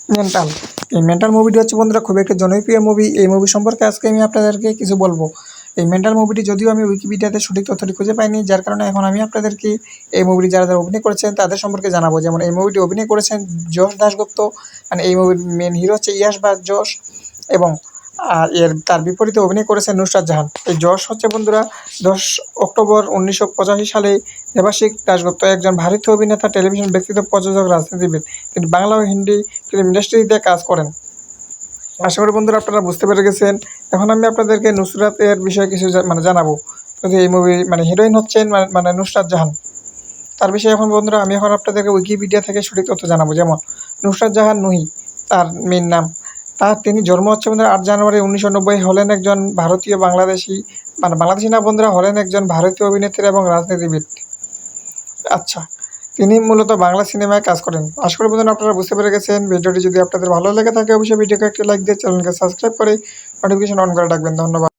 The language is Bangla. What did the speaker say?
মেন্টাল। এই মেন্টাল মুভিটি হচ্ছে বন্ধুরা খুব একটা জনপ্রিয় মুভি। এই মুভি সম্পর্কে আজকে আমি আপনাদেরকে কিছু বলবো। এই মেন্টাল মুভিটি যদিও আমি উইকিপিডিয়াতে সঠিক তথ্যটি খুঁজে পাইনি, যার কারণে এখন আমি আপনাদেরকে এই মুভিটি যারা অভিনয় করেছেন তাদের সম্পর্কে জানাবো। যেমন এই মুভিটি অভিনয় করেছেন যশ দাশগুপ্ত, মানে এই মুভির মেন হিরো হচ্ছে ইয়াশ বা যশ, এবং তার বিপরীতে অভিনয় করেছেন নুসরাত জাহান। এই যশ হচ্ছে বন্ধুরা 10 অক্টোবর 1985 সালে দেবাশিস দাশগুপ্ত একজন ভারতীয় অভিনেতা, টেলিভিশন ব্যক্তিত্ব, প্রযোজক, রাজনীতিবিদ। তিনি বাংলা ও হিন্দি ফিল্ম ইন্ডাস্ট্রিতে কাজ করেন। আশা করি বন্ধুরা আপনারা বুঝতে পেরে গেছেন। এখন আমি আপনাদেরকে নুসরাতের বিষয়ে কিছু জানাবো। যদি এই মুভি হিরোইন হচ্ছেন নুসরাত জাহান, তার বিষয়ে এখন বন্ধুরা আমি এখন আপনাদেরকে উইকিপিডিয়া থেকে সঠিক তথ্য জানাবো। যেমন নুসরাত জাহান নুহি তার মেন নাম। তিনি জন্ম হচ্ছে বন্ধুরা 8 জানুয়ারি 1990। হলেন একজন ভারতীয় বাংলাদেশি, বাংলাদেশি না বন্ধুরা, হলেন একজন ভারতীয় অভিনেত্রী এবং রাজনীতিবিদ। আচ্ছা, তিনি মূলত বাংলা সিনেমায় কাজ করেন। আশা করি বন্ধুরা আপনারা বুঝতে পেরে গেছেন। ভিডিওটি যদি আপনাদের ভালো লেগে থাকে অবশ্যই ভিডিওকে একটি লাইক দিয়ে চ্যানেলকে সাবস্ক্রাইব করে নোটিফিকেশন অন করে রাখবেন। ধন্যবাদ।